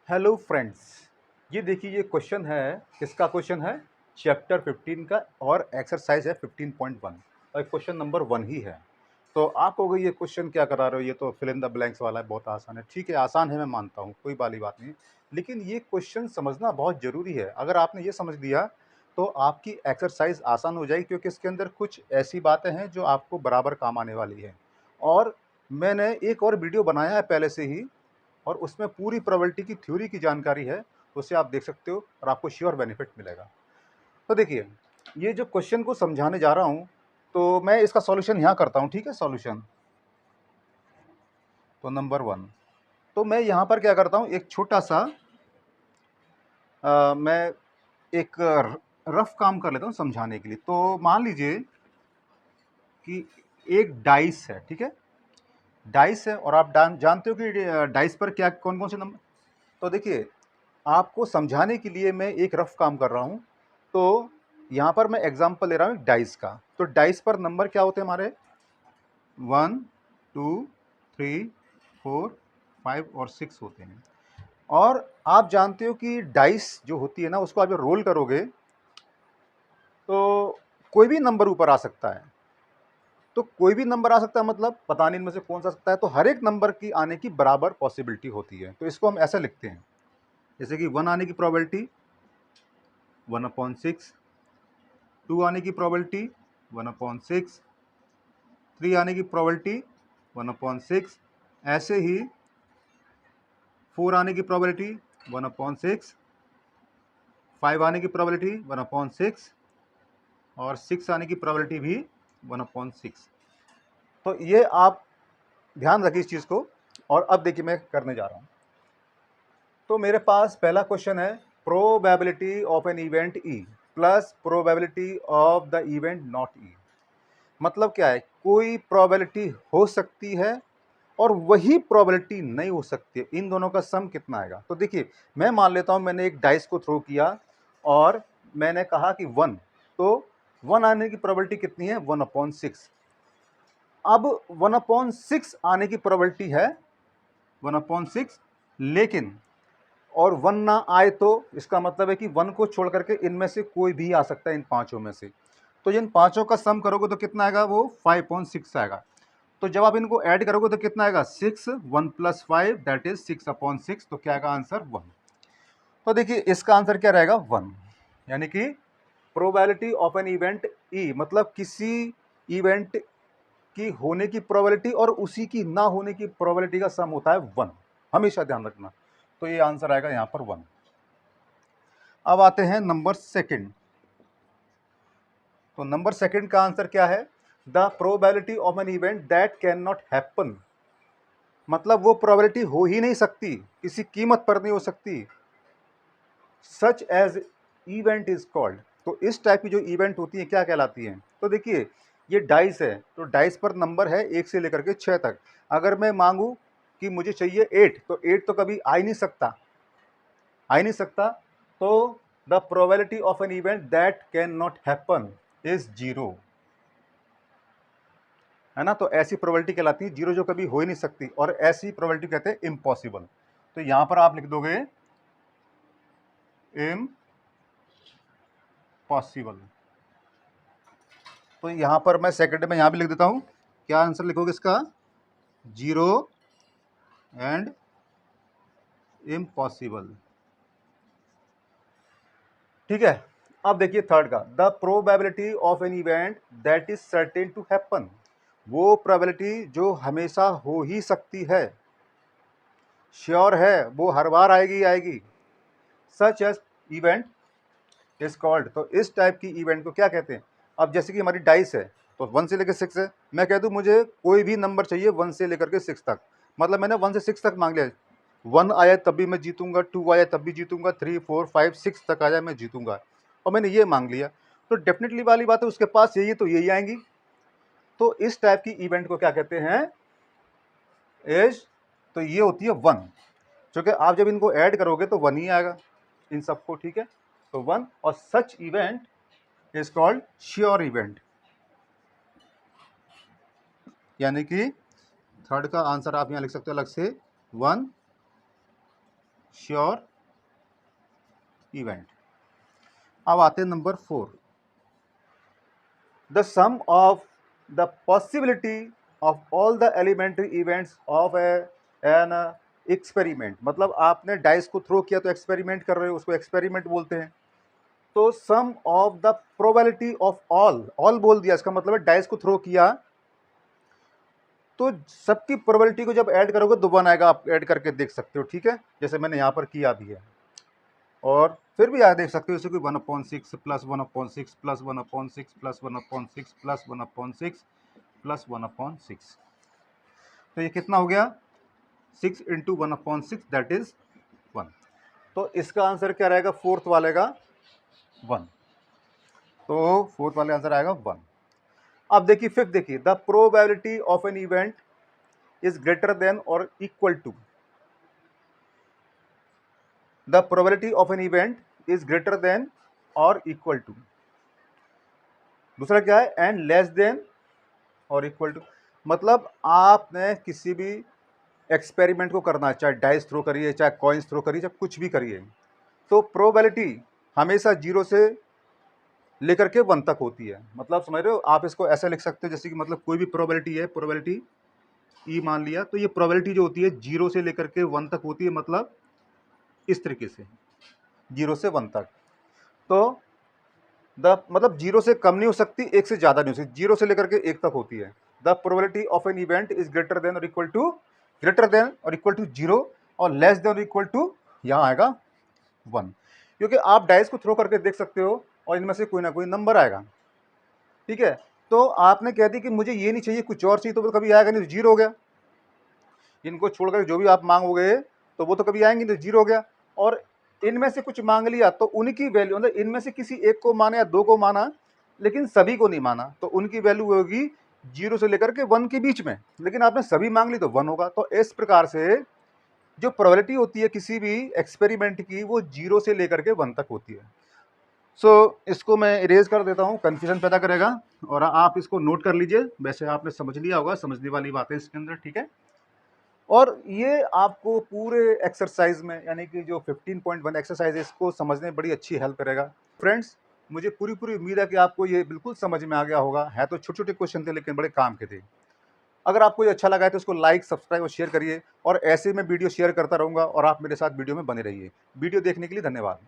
Hello friends, ये देखिए ये क्वेश्चन है, किसका क्वेश्चन है? चैप्टर 15 का और एक्सरसाइज है 15.1 और क्वेश्चन नंबर 1 ही है। तो आप कहोगे ये क्वेश्चन क्या करा रहे हो, ये तो फिल इन द ब्लैंक्स वाला है, बहुत आसान है। ठीक है, आसान है, मैं मानता हूँ, कोई वाली बात नहीं। लेकिन ये क्वेश्चन समझना बहुत ज़रूरी है। अगर आपने ये समझ लिया तो आपकी एक्सरसाइज आसान हो जाएगी, क्योंकि इसके अंदर कुछ ऐसी बातें हैं जो आपको बराबर काम आने वाली हैं। और मैंने एक और वीडियो बनाया है पहले से ही, और उसमें पूरी प्रोबेबिलिटी की थ्योरी की जानकारी है, उसे आप देख सकते हो और आपको श्योर बेनिफिट मिलेगा। तो देखिए, ये जो क्वेश्चन को समझाने जा रहा हूँ, तो मैं इसका सॉल्यूशन यहाँ करता हूँ, ठीक है? सॉल्यूशन तो नंबर 1, तो मैं यहाँ पर क्या करता हूँ, एक छोटा-सा मैं एक रफ काम कर लेता हूँ समझाने के लिए। तो मान लीजिए कि एक डाइस है, ठीक है? डाइस है और आप जानते हो कि डाइस पर क्या कौन-कौन से नंबर। तो देखिए, आपको समझाने के लिए मैं एक रफ काम कर रहा हूँ। तो यहाँ पर मैं एग्जांपल ले रहा हूँ डाइस का। तो डाइस पर नंबर क्या होते हैं हमारे? 1, 2, 3, 4, 5 और 6 होते हैं। और आप जानते हो कि डाइस जो होती है ना, उसको आप जब रोल करोगे तो कोई भी नंबर ऊपर आ सकता है। तो कोई भी नंबर आ सकता है, मतलब पता नहीं इनमें से कौन सा आ सकता है। तो हर एक नंबर की आने की बराबर पॉसिबिलिटी होती है। तो इसको हम ऐसा लिखते हैं, जैसे कि 1 आने की प्रोबेबिलिटी 1/6, 2 आने की प्रोबेबिलिटी 1/6, 3 आने की प्रोबेबिलिटी 1/6, ऐसे ही 4 आने की प्रोबेबिलिटी 1/6, 5 आने की प्रोबेबिलिटी 1/6 और 6 आने की प्रोबेबिलिटी भी 1/6। तो ये आप ध्यान रखिए इस चीज़ को। और अब देखिए मैं करने जा रहा हूँ। तो मेरे पास पहला क्वेश्चन है, probability of an event E plus probability of the event not E. मतलब क्या है? कोई प्रोबेबिलिटी हो सकती है और वही प्रोबेबिलिटी नहीं हो सकती है। इन दोनों का सम कितना आएगा? तो देखिए, मैं मान लेता हूं मैंने एक डाइस को थ्रो किया और मैंने कहा कि 1, तो 1 आने की प्रोबेबिलिटी कितनी है? 1/6। अब 1/6 आने की प्रोबेबिलिटी है 1/6, लेकिन और 1 ना आए तो इसका मतलब है कि 1 को छोड़ करके इनमें से कोई भी आ सकता है, इन पांचों में से। तो इन पांचों का सम करोगे तो कितना आएगा? वो 5/6 आएगा। तो जब आप इनको ऐड करोगे तो कितना आएगा? 6, 1 + 5 दैट इज 6/6। तो क्या आएगा आंसर? 1। तो देखिए इसका आंसर क्या रहेगा? 1। यानी कि प्रोबेबिलिटी ऑफ एन इवेंट ई, मतलब किसी इवेंट की होने की प्रोबेबिलिटी और उसी की ना होने की प्रोबेबिलिटी का सम होता है 1। हमेशा ध्यान रखना। तो ये आंसर आएगा यहां पर 1। अब आते हैं नंबर सेकंड। तो नंबर सेकंड का आंसर क्या है? The probability of an event that can not happen. मतलब वो प्रोबेबिलिटी हो ही नहीं सकती, किसी कीमत पर नहीं हो सकती। Such as event is called. तो इस टाइप की जो इवेंट होती है क्या कहलाती हैं? तो देखिए, ये डाइस है, तो डाइस पर नंबर है 1 से लेकर के 6 तक। अगर मैं मांगू कि मुझे चाहिए 8, तो 8 तो कभी आ ही नहीं सकता, आ ही नहीं सकता। तो the probability of an event that can not happen is 0, है ना? तो ऐसी प्रोबेबिलिटी कहलाती है 0, जो कभी हो ही नहीं सकती, और ऐसी प्रोबेबिलिटी कहते हैं इम्पॉसिबल। तो यहां पर आप लिख दोगे इम्पॉसिबल। तो यहां पर मैं सेकंड में यहां भी लिख देता हूं, क्या आंसर लिखोगे इसका? 0 एंड इम्पॉसिबल। ठीक है। अब देखिए थर्ड का, the probability of an event that is certain to happen. वो प्रोबेबिलिटी जो हमेशा हो ही सकती है, श्योर है, वो हर बार आएगी आएगी। Such as event is called. तो इस टाइप की इवेंट को क्या कहते हैं? अब जैसे कि हमारी डाइस है, तो 1 से लेकर 6 है, मैं कह दूं मुझे कोई भी नंबर चाहिए 1 से लेकर के 6 तक, मतलब मैंने 1 से 6 तक मांग लिया। 1 आया तब भी मैं जीतूंगा, 2 आया तब भी जीतूंगा, 3, 4, 5, 6 तक आ जाए मैं जीतूंगा, और मैंने ये मांग लिया। तो डेफिनेटली वाली बात है, उसके पास यही है तो यही आएंगी। तो इस टाइप की इवेंट को क्या कहते हैं? एज। तो ये होती है 1, क्योंकि आप जब इनको ऐड करोगे तो 1 ही आएगा इन सबको, ठीक है? तो 1, और सच event is called sure event. यानी कि थर्ड का आंसर आप यहां लिख सकते हो अलग से, 1 श्योर इवेंट। अब आते हैं number 4, the sum of the possibility of all the elementary events of an experiment. मतलब आपने डाइस को थ्रो किया तो एक्सपेरिमेंट कर रहे हो, उसको एक्सपेरिमेंट बोलते हैं। तो sum of the probability of all बोल दिया, इसका मतलब है डाइस को थ्रो किया तो सबकी प्रोबेबिलिटी को जब ऐड करोगे तो 1 आएगा। आप ऐड करके देख सकते हो, ठीक है, जैसे मैंने यहाँ पर किया भी है। और फिर भी आप देख सकते हो, जैसे कि 1/6 plus 1/6 plus 1/6 plus 1/6 plus 1/6 plus 1/6। तो ये कितना हो गया? 6 इंटू 1/6 दैट इज 1। तो इसका आंसर क्या रहेगा? फोर्थ वाले का 1। तो फोर्थ वाले आंसर आएगा 1। अब देखिए फिफ्थ, देखिए the probability of an event is greater than और equal to, the probability of an event is greater than और इक्वल टू। दूसरा क्या है? एंड लेस देन और इक्वल टू। मतलब आपने किसी भी एक्सपेरिमेंट को करना है, चाहे डाइस थ्रो करिए, चाहे कॉइन्स थ्रो करिए, चाहे कुछ भी करिए, तो प्रोबेबिलिटी हमेशा 0 से लेकर के 1 तक होती है। मतलब समझ रहे हो? आप इसको ऐसे लिख सकते हो जैसे कि मतलब कोई भी प्रोबेबिलिटी है, प्रोबेबिलिटी ई मान लिया, तो ये प्रोबेबिलिटी जो होती है 0 से लेकर के 1 तक होती है। मतलब इस तरीके से 0 से 1 तक। तो मतलब 0 से कम नहीं हो सकती, 1 से ज़्यादा नहीं हो सकती, 0 से लेकर के 1 तक होती है। The probability of an event is greater than और इक्वल टू, ग्रेटर देन और इक्वल टू 0 और लेस देन और इक्वल टू यहाँ आएगा 1। क्योंकि आप डाइस को थ्रो करके देख सकते हो और इनमें से कोई ना कोई नंबर आएगा, ठीक है। तो आपने कह दी कि मुझे ये नहीं चाहिए, कुछ और चाहिए, तो वो कभी आएगा नहीं, तो 0 हो गया। इनको छोड़कर जो भी आप मांगोगे तो वो तो कभी आएंगे नहीं, तो 0 हो गया। और इनमें से कुछ मांग लिया तो उनकी वैल्यू, मतलब इनमें से किसी एक को माना या 2 को माना, लेकिन सभी को नहीं माना, तो उनकी वैल्यू होगी 0 से लेकर के 1 के बीच में। लेकिन आपने सभी मांग ली तो 1 होगा। तो इस प्रकार से जो प्रोबेबिलिटी होती है किसी भी एक्सपेरिमेंट की, वो 0 से लेकर के 1 तक होती है। इसको मैं इरेज कर देता हूँ, कन्फ्यूजन पैदा करेगा, और आप इसको नोट कर लीजिए। वैसे आपने समझ लिया होगा, समझने वाली बातें इसके अंदर, ठीक है। और ये आपको पूरे एक्सरसाइज में, यानी कि जो 15.1 एक्सरसाइज है, इसको समझने में बड़ी अच्छी हेल्प करेगा। फ्रेंड्स, मुझे पूरी उम्मीद है कि आपको ये बिल्कुल समझ में आ गया होगा। है तो छोटे छोटे क्वेश्चन थे, लेकिन बड़े काम के थे। अगर आपको ये अच्छा लगा है तो इसको लाइक, सब्सक्राइब और शेयर करिए, और ऐसे मैं वीडियो शेयर करता रहूँगा, और आप मेरे साथ वीडियो में बने रहिए। वीडियो देखने के लिए धन्यवाद।